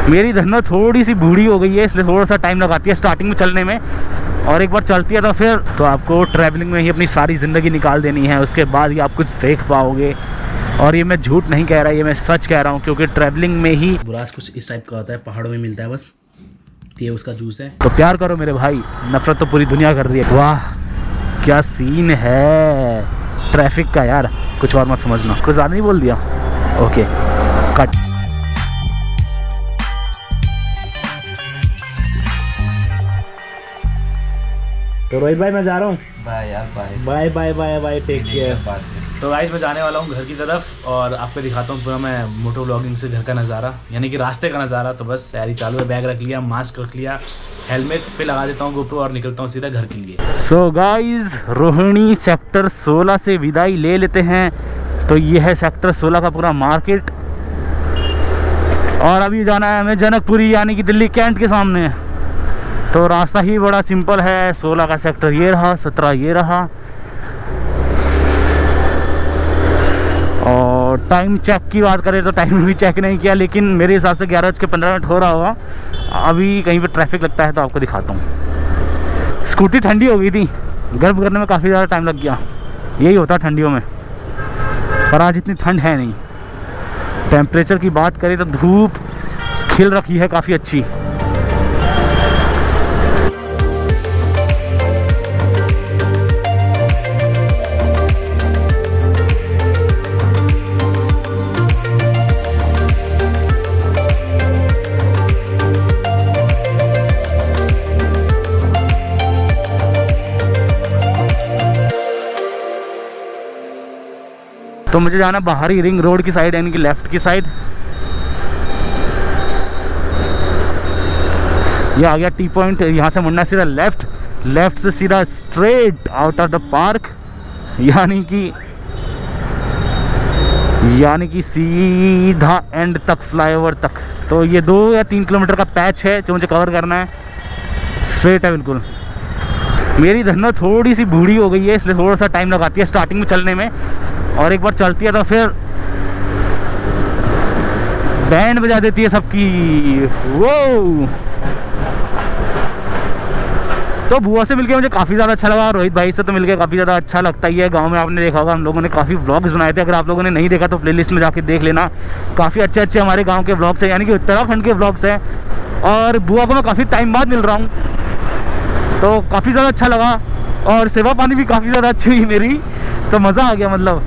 मेरी धन्नो थोड़ी सी बूढ़ी हो गई है, इसलिए थोड़ा सा टाइम लगाती है स्टार्टिंग में चलने में, और एक बार चलती है तो फिर तो आपको ट्रैवलिंग में ही अपनी सारी ज़िंदगी निकाल देनी है, उसके बाद ही आप कुछ देख पाओगे। और ये मैं झूठ नहीं कह रहा, ये मैं सच कह रहा हूँ, क्योंकि ट्रैवलिंग में ही बुरास कुछ इस टाइप का होता है, पहाड़ों में मिलता है बस, ये उसका जूस है। तो प्यार करो मेरे भाई, नफरत तो पूरी दुनिया कर रही है। वाह क्या सीन है ट्रैफिक का यार, कुछ और मत समझना। कुछ ज़्यादा नहीं बोल दिया? Okay cut. तो रोहित भाई मैं जा रहा हूँ, बाय यार, bye bye bye bye bye, take care. तो गाइस मैं जाने वाला हूँ घर की तरफ, और आपको दिखाता हूँ पूरा मैं मोटो व्लॉगिंग से घर का नज़ारा, यानी कि रास्ते का नज़ारा। तो बस तैयारी चालू है, बैग रख लिया, मास्क रख लिया, हेलमेट पे लगा देता हूँ गोप्रो और निकलता हूँ सीधा घर के लिए। सो गाइस रोहिणी सेक्टर 16 से विदाई ले लेते हैं। तो ये है सेक्टर 16 का पूरा मार्केट, और अभी जाना है हमें जनकपुरी, यानी कि दिल्ली कैंट के सामने। तो रास्ता ही बड़ा सिंपल है, 16 का सेक्टर ये रहा, 17 ये रहा। और टाइम चेक की बात करें तो टाइम भी चेक नहीं किया, लेकिन मेरे हिसाब से 11:15 हो रहा होगा। अभी कहीं पे ट्रैफिक लगता है तो आपको दिखाता हूँ। स्कूटी ठंडी हो गई थी, गर्म करने में काफ़ी ज़्यादा टाइम लग गया, यही होता है ठंडियों में, पर आज इतनी ठंड है नहीं। टेम्परेचर की बात करें तो धूप खिल रखी है काफ़ी अच्छी। तो मुझे जाना बाहरी रिंग रोड की साइड, यानी कि लेफ्ट की साइड। ये आ गया टी पॉइंट, यहाँ से मुड़ना सीधा लेफ्ट, लेफ्ट से सीधा straight out of the park, यानी कि सीधा एंड तक, फ्लाईओवर तक। तो ये 2 या 3 किलोमीटर का पैच है जो मुझे कवर करना है, स्ट्रेट है बिल्कुल। मेरी धन्नो थोड़ी सी बूढ़ी हो गई है, इसलिए थोड़ा सा टाइम लगाती है स्टार्टिंग में चलने में, और एक बार चलती है तो फिर बैंड बजा देती है सबकी। वो तो बुआ से मिलके मुझे काफ़ी ज़्यादा अच्छा लगा, रोहित भाई से तो मिलके काफ़ी ज़्यादा अच्छा लगता ही है। गांव में आपने देखा होगा हम लोगों ने काफ़ी व्लॉग्स बनाए थे, अगर आप लोगों ने नहीं देखा तो प्लेलिस्ट में जाके देख लेना, काफ़ी अच्छे अच्छे हमारे गाँव के व्लॉग्स हैं, यानी कि उत्तराखंड के व्लॉग्स हैं। और बुआ को मैं काफ़ी टाइम बाद मिल रहा हूँ, तो काफ़ी ज़्यादा अच्छा लगा, और सेवा पानी भी काफ़ी ज़्यादा अच्छी हुई मेरी, तो मज़ा आ गया। मतलब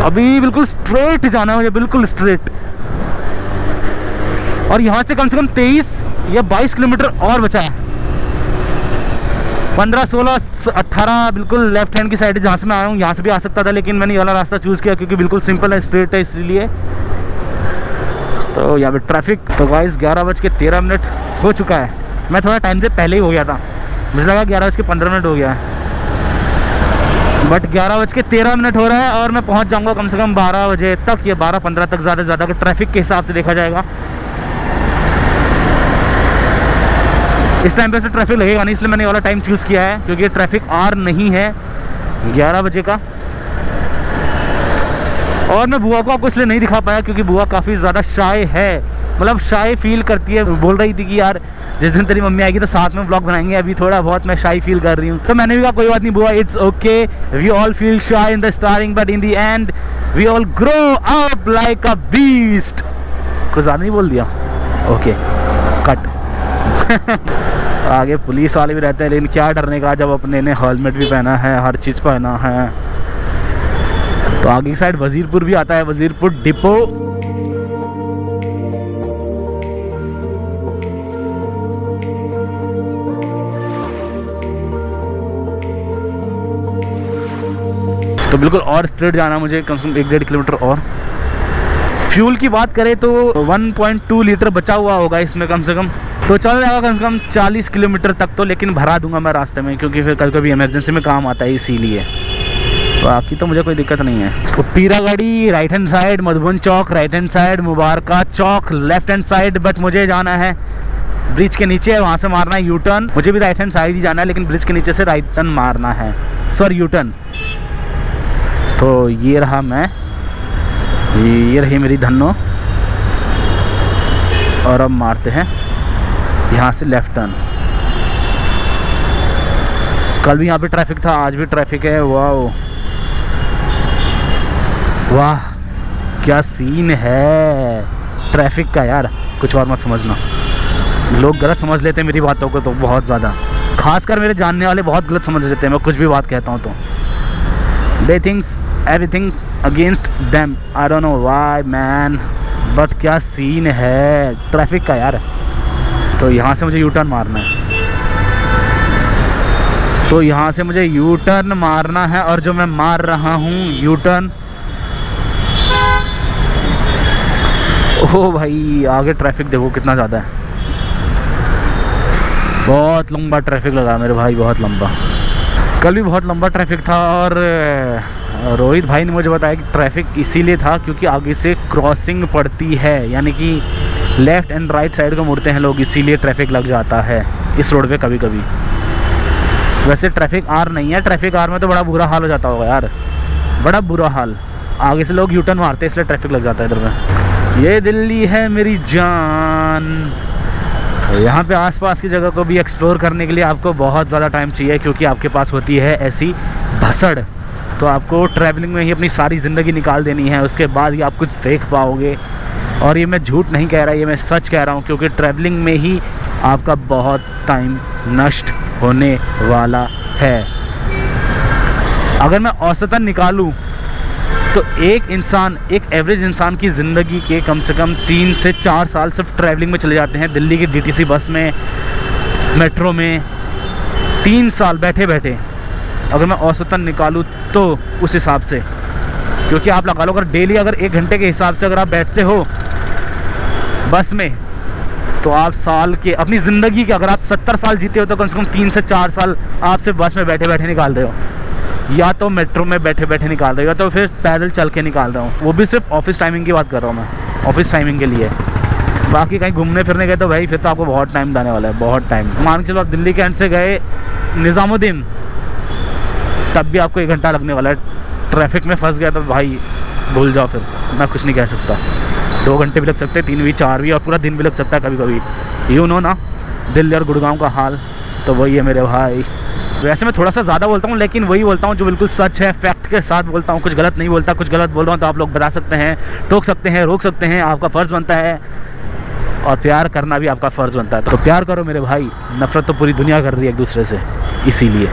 अभी बिल्कुल स्ट्रेट जाना है मुझे, बिल्कुल स्ट्रेट, और यहाँ से कम 23 या 22 किलोमीटर और बचा है। 15, 16, 18 बिल्कुल लेफ्ट हैंड की साइड जहाँ से मैं आया हूँ, यहाँ से भी आ सकता था, लेकिन मैंने ये वाला रास्ता चूज़ किया क्योंकि बिल्कुल सिंपल है, स्ट्रेट है, इसलिए। तो यहाँ पे ट्रैफिक, तो गाइस 11:13 हो चुका है। मैं थोड़ा टाइम से पहले ही हो गया था, मुझे लगा 11:15 हो गया है, बट 11:13 हो रहा है, और मैं पहुंच जाऊंगा कम से कम 12 बजे तक या 12:15 तक, ज़्यादा से ज़्यादा, ट्रैफिक के हिसाब से देखा जाएगा। इस टाइम पे से ट्रैफिक लगेगा नहीं, इसलिए मैंने ये वाला टाइम चूज़ किया है, क्योंकि ट्रैफिक आर नहीं है 11 बजे का। और मैं बुआ को आपको इसलिए नहीं दिखा पाया क्योंकि बुआ काफ़ी ज़्यादा शाय है, मतलब शाय फील करती है। बोल रही थी कि यार जिस दिन तेरी मम्मी आएगी तो साथ में व्लॉग बनाएंगे, अभी थोड़ा बहुत मैं शाय फील कर रही हूँ। तो मैंने भी कहा कोई बात नहीं बुआ, it's okay, we all feel shy in the starting, but in the end we all grow up like a beast. कुछ ज़्यादा नहीं बोल दिया? Okay cut. आगे पुलिस वाले भी रहते हैं, लेकिन क्या डरने का जब अपने ने हेलमेट भी पहना है, हर चीज़ पहना है। तो आगे की साइड वजीरपुर भी आता है, वजीरपुर डिपो। तो बिल्कुल और स्ट्रेट जाना मुझे, कम से कम 1-1.5 किलोमीटर और। फ्यूल की बात करें तो 1.2 लीटर बचा हुआ होगा इसमें कम से कम, तो चल जाएगा कम से कम 40 किलोमीटर तक तो, लेकिन भरा दूंगा मैं रास्ते में, क्योंकि फिर कभी कभी इमरजेंसी में काम आता है, इसीलिए। बाकी तो मुझे कोई दिक्कत नहीं है। तो Peeragarhi right hand side, Madhuban Chowk right hand side, Mubarka Chowk left hand side, but मुझे जाना है ब्रिज के नीचे, वहाँ से मारना है यू टर्न। मुझे भी राइट हैंड साइड ही जाना है, लेकिन ब्रिज के नीचे से राइट टर्न मारना है, सॉरी यू टर्न। तो ये रहा मैं, ये रही मेरी धन्नो। और अब मारते हैं यहाँ से लेफ़्ट टर्न। कल भी यहाँ पे ट्रैफिक था, आज भी ट्रैफिक है। वाह वाह, क्या सीन है ट्रैफिक का यार। कुछ और मत समझना, लोग गलत समझ लेते हैं मेरी बातों को तो बहुत ज़्यादा, खासकर मेरे जानने वाले बहुत गलत समझ लेते हैं मैं कुछ भी बात कहता हूँ तो। They thinks everything against them, I don't know why man, but क्या सीन है ट्रैफिक का यार। तो यहाँ से मुझे यू टर्न मारना है, तो यहाँ से मुझे यू टर्न मारना है, और जो मैं मार रहा हूँ यू टर्न। ओह भाई, आगे ट्रैफिक देखो कितना ज़्यादा है, बहुत लंबा ट्रैफिक लगा मेरे भाई, बहुत लंबा। कल भी बहुत लंबा ट्रैफिक था, और रोहित भाई ने मुझे बताया कि ट्रैफिक इसीलिए था क्योंकि आगे से क्रॉसिंग पड़ती है, यानी कि लेफ़्ट एंड राइट साइड को मुड़ते हैं लोग, इसीलिए ट्रैफिक लग जाता है इस रोड पे कभी कभी। वैसे ट्रैफिक आर नहीं है, ट्रैफिक आर में तो बड़ा बुरा हाल हो जाता होगा यार, बड़ा बुरा हाल। आगे से लोग यू टर्न मारते हैं इसलिए ट्रैफिक लग जाता है इधर में। ये दिल्ली है मेरी जान। यहाँ पे आसपास की जगह को भी एक्सप्लोर करने के लिए आपको बहुत ज़्यादा टाइम चाहिए, क्योंकि आपके पास होती है ऐसी भसड़। तो आपको ट्रैवलिंग में ही अपनी सारी ज़िंदगी निकाल देनी है, उसके बाद ही आप कुछ देख पाओगे। और ये मैं झूठ नहीं कह रहा, ये मैं सच कह रहा हूँ, क्योंकि ट्रैवलिंग में ही आपका बहुत टाइम नष्ट होने वाला है। अगर मैं औसतन निकालूँ तो एक इंसान, एक एवरेज इंसान की ज़िंदगी के कम से कम 3 से 4 साल सिर्फ ट्रैवलिंग में चले जाते हैं, दिल्ली की DTC बस में, मेट्रो में। 3 साल बैठे बैठे अगर मैं औसतन निकालूँ तो उस हिसाब से, क्योंकि आप लगा लो अगर डेली अगर 1 घंटे के हिसाब से अगर आप बैठते हो बस में, तो आप साल के, अपनी ज़िंदगी के, अगर आप 70 साल जीते हो तो कम से कम 3 से 4 साल आप सिर्फ बस में बैठे बैठे निकाल रहे हो, या तो मेट्रो में बैठे बैठे निकाल रहे हो, या तो फिर पैदल चल के निकाल रहा हूँ। वो भी सिर्फ ऑफिस टाइमिंग की बात कर रहा हूँ मैं, ऑफिस टाइमिंग के लिए। बाकी कहीं घूमने फिरने गए तो भाई फिर तो आपको बहुत टाइम जाने वाला है, बहुत टाइम। मान के चलो आप दिल्ली के एंड से गए निज़ामुद्दीन, तब भी आपको 1 घंटा लगने वाला है। ट्रैफिक में फंस गया तो भाई भूल जाओ, फिर मैं कुछ नहीं कह सकता। 2 घंटे भी लग सकते हैं, 3 भी, 4 भी, और पूरा दिन भी लग सकता है कभी कभी। यू नो ना दिल्ली और गुड़गांव का हाल, तो वही है मेरे भाई। वैसे मैं थोड़ा सा ज़्यादा बोलता हूँ, लेकिन वही बोलता हूँ जो बिल्कुल सच है, फैक्ट के साथ बोलता हूँ, कुछ गलत नहीं बोलता। कुछ गलत बोल रहा हूँ तो आप लोग बता सकते हैं, टोक सकते हैं, रोक सकते हैं, आपका फ़र्ज़ बनता है। और प्यार करना भी आपका फ़र्ज़ बनता है, तो प्यार करो मेरे भाई। नफ़रत तो पूरी दुनिया कर रही है एक दूसरे से, इसीलिए।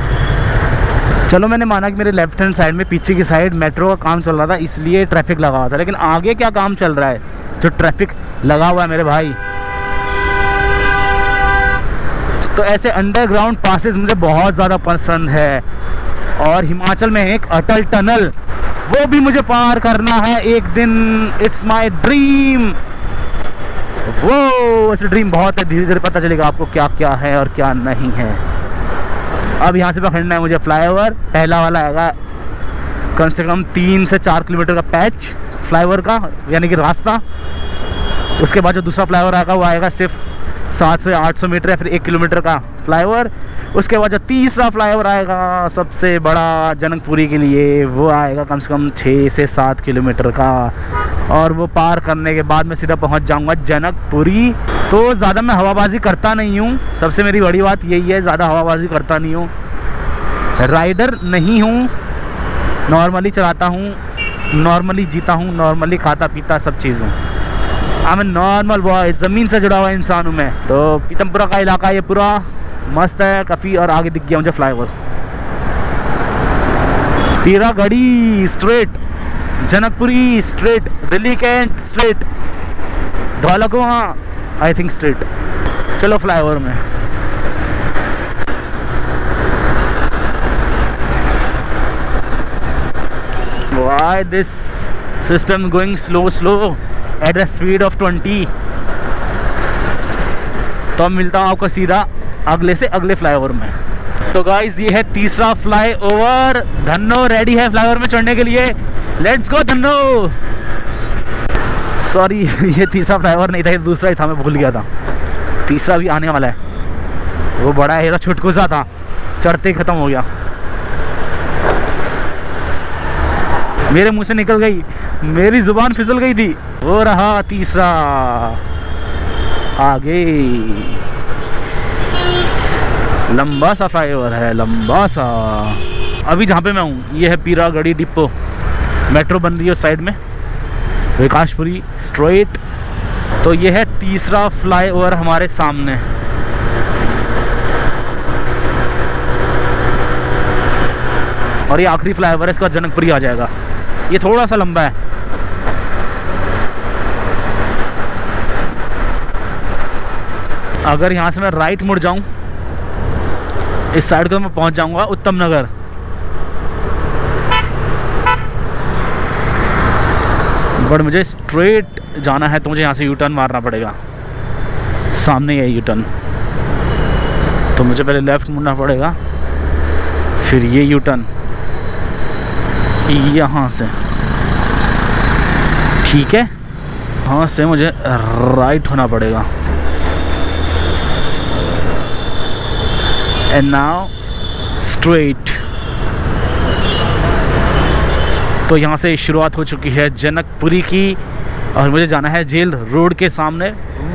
चलो मैंने माना कि मेरे लेफ्ट हैंड साइड में पीछे की साइड मेट्रो का काम चल रहा था, इसलिए ट्रैफिक लगा हुआ था, लेकिन आगे क्या काम चल रहा है जो ट्रैफिक लगा हुआ है मेरे भाई। तो ऐसे अंडरग्राउंड पासेस मुझे बहुत ज़्यादा पसंद है, और हिमाचल में एक अटल टनल, वो भी मुझे पार करना है एक दिन। It's my dream. वो वैसे ड्रीम बहुत है, धीरे धीरे पता चलेगा आपको क्या क्या है और क्या नहीं है। अब यहाँ से पकड़ना है मुझे फ्लाईओवर। पहला वाला आएगा कम से कम 3 से 4 किलोमीटर का पैच फ्लाईओवर का, यानी कि रास्ता। उसके बाद जो दूसरा फ्लाईओवर आएगा वो आएगा सिर्फ 700 या 800 मीटर या फिर 1 किलोमीटर का फ्लाईओवर। उसके बाद जो तीसरा फ्लाईओवर आएगा सबसे बड़ा जनकपुरी के लिए, वो आएगा कम से कम 6 से 7 किलोमीटर का, और वो पार करने के बाद मैं सीधा पहुंच जाऊंगा जनकपुरी। तो ज़्यादा मैं हवाबाजी करता नहीं हूँ, सबसे मेरी बड़ी बात यही है, ज़्यादा हवाबाजी करता नहीं हूँ। राइडर नहीं हूँ, नॉर्मली चलाता हूँ, नॉर्मली जीता हूँ, नॉर्मली खाता पीता सब चीज़ हूँ। आई एम नॉर्मल बॉय, ज़मीन से जुड़ा हुआ इंसान हूँ मैं। तो पीतमपुरा का इलाका ये पूरा मस्त है काफ़ी, और आगे दिख गया मुझे flyover. Peeragarhi straight, Janakpuri straight, Delhi Cantt straight, Dhaulakuan I think straight. चलो फ्लाईओवर में। Why this system going slow at the speed of 20? तो अब मिलता हूँ आपको सीधा अगले से अगले फ्लाईओवर में। तो गाइज ये है तीसरा फ्लाईओवर। धन्नो रेडी है फ्लाईओवर में चढ़ने के लिए। Let's go Dhanno. सॉरी ये तीसरा फ्लाईओवर नहीं था, ये दूसरा ही था, मैं भूल गया था। तीसरा भी आने वाला है, वो बड़ा है, ये छुटकुसा था, चढ़ते ही ख़त्म हो गया। मेरे मुंह से निकल गई, मेरी ज़ुबान फिसल गई थी। वो रहा तीसरा। आगे लंबा सा फ्लाईओवर है, लंबा सा। अभी जहाँ पे मैं हूँ ये है पीरागढ़ी डिपो, मेट्रो बन रही है उस साइड में, विकासपुरी स्ट्रेट। तो ये है तीसरा फ्लाईओवर हमारे सामने। और ये आखिरी फ्लाईओवर है, इसका जनकपुरी आ जाएगा। ये थोड़ा सा लंबा है। अगर यहाँ से मैं राइट मुड़ जाऊँ इस साइड को, मैं पहुँच जाऊँगा उत्तम नगर। बट मुझे स्ट्रेट जाना है तो मुझे यहाँ से यू टर्न मारना पड़ेगा। सामने है यू टर्न, तो मुझे पहले लेफ़्ट मुड़ना पड़ेगा, फिर ये यू टर्न यहाँ से, ठीक है। यहाँ से मुझे राइट होना पड़ेगा। And now straight. तो यहाँ से शुरुआत हो चुकी है जनकपुरी की, और मुझे जाना है जेल रोड के सामने,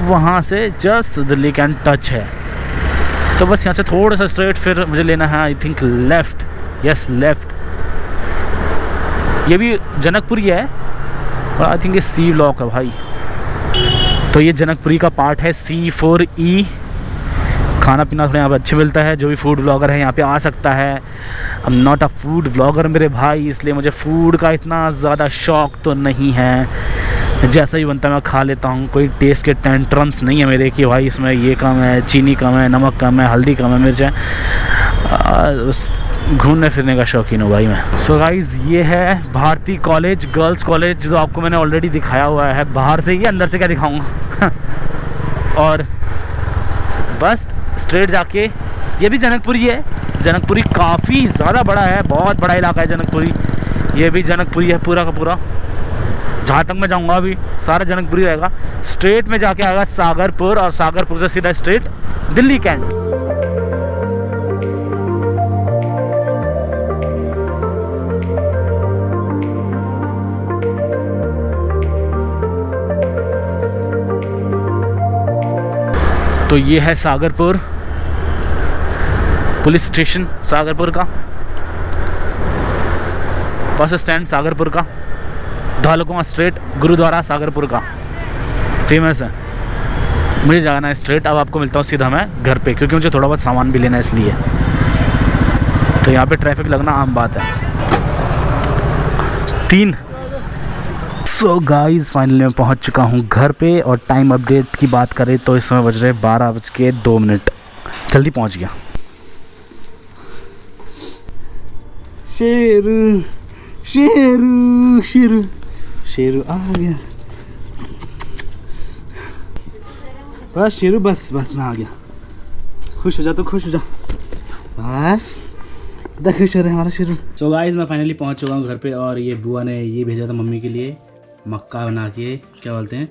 वहाँ से जस्ट दिल्ली कैन टच है। तो बस यहाँ से थोड़ा सा स्ट्रेट, फिर मुझे लेना है I think left, yes left. ये भी जनकपुरी है और आई थिंक ये सी ब्लॉक है भाई। तो ये जनकपुरी का पार्ट है C4E। खाना पीना थोड़ा यहाँ पर अच्छा मिलता है, जो भी फूड ब्लॉगर है यहाँ पे आ सकता है। I am not a food blogger मेरे भाई, इसलिए मुझे फूड का इतना ज़्यादा शौक तो नहीं है। जैसा ही बनता है मैं खा लेता हूँ, कोई टेस्ट के टेंट्रम्स नहीं है मेरे कि भाई इसमें ये कम है, चीनी कम है, नमक कम है, हल्दी कम है, मिर्च है। घूमने फिरने का शौकीन हूँ भाई मैं। सो गाइज़ ये है भारती कॉलेज, गर्ल्स कॉलेज, जो आपको मैंने ऑलरेडी दिखाया हुआ है बाहर से ही, अंदर से क्या दिखाऊँगा। और बस स्ट्रेट जाके, ये भी जनकपुरी है। जनकपुरी काफ़ी ज़्यादा बड़ा है, बहुत बड़ा इलाका है जनकपुरी। ये भी जनकपुरी है पूरा का पूरा। जहाँ तक मैं जाऊँगा अभी सारा जनकपुरी रहेगा। स्ट्रेट में जाके आएगा सागरपुर, और सागरपुर से सीधा स्ट्रेट दिल्ली कैंट। तो ये है सागरपुर पुलिस स्टेशन, सागरपुर का बस स्टैंड, सागरपुर का धालकुआं स्ट्रेट, गुरुद्वारा सागरपुर का फेमस है। मुझे जाना है स्ट्रेट। अब आपको मिलता हूँ सीधा मैं घर पे, क्योंकि मुझे थोड़ा बहुत सामान भी लेना है इसलिए। तो यहाँ पे ट्रैफिक लगना आम बात है। 3। सो गाइज़ फाइनली मैं पहुँच चुका हूँ घर पे, और टाइम अपडेट की बात करें तो इस समय बज रहे 12:02। जल्दी पहुँच गया। शेरू शेरू शेरू शेरू आ गया। बस शेरू, बस मैं आ गया। खुश हो जा, तो खुश हो जा, बस इतना खुश हो रहा है हमारा शेरू। सो गाइस मैं फाइनली पहुंच चुका हूँ घर पे, और ये बुआ ने ये भेजा था मम्मी के लिए, मक्का बना के, क्या बोलते हैं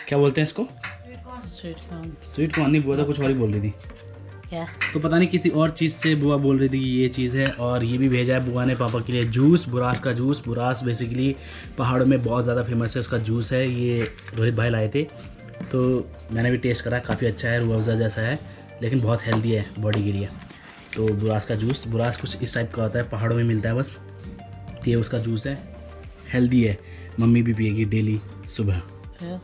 क्या बोलते हैं इसको, स्वीट कॉर्न। नहीं, बुआ तो कुछ और ही बोल रही थी क्या, तो पता नहीं किसी और चीज़ से बुआ बोल रही थी कि ये चीज़ है। और ये भी भेजा है बुआ ने पापा के लिए जूस, बुरास का जूस। बुरास बेसिकली पहाड़ों में बहुत ज़्यादा फेमस है, उसका जूस है। ये रोहित भाई लाए थे, तो मैंने भी टेस्ट करा, काफ़ी अच्छा है, रूह अफ़ज़ा जैसा है, लेकिन बहुत हेल्दी है बॉडी के लिए। तो बुरास का जूस, बुरास कुछ इस टाइप का होता है, पहाड़ों में मिलता है बस। ये उसका जूस है, हेल्दी है, मम्मी भी पिएगी डेली सुबह।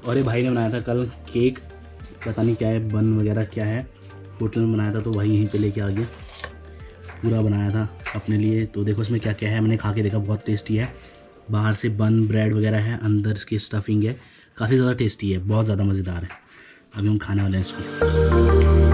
और ये भाई ने बनाया था कल केक, पता नहीं क्या है, बन वगैरह क्या है, होटल में बनाया था, तो भाई यहीं पे लेके आ गया। पूरा बनाया था अपने लिए। तो देखो इसमें क्या क्या है, मैंने खा के देखा, बहुत टेस्टी है। बाहर से बन ब्रेड वगैरह है, अंदर इसकी स्टफिंग है, काफ़ी ज़्यादा टेस्टी है, बहुत ज़्यादा मज़ेदार है। अभी हम खाने वाले हैं इसको।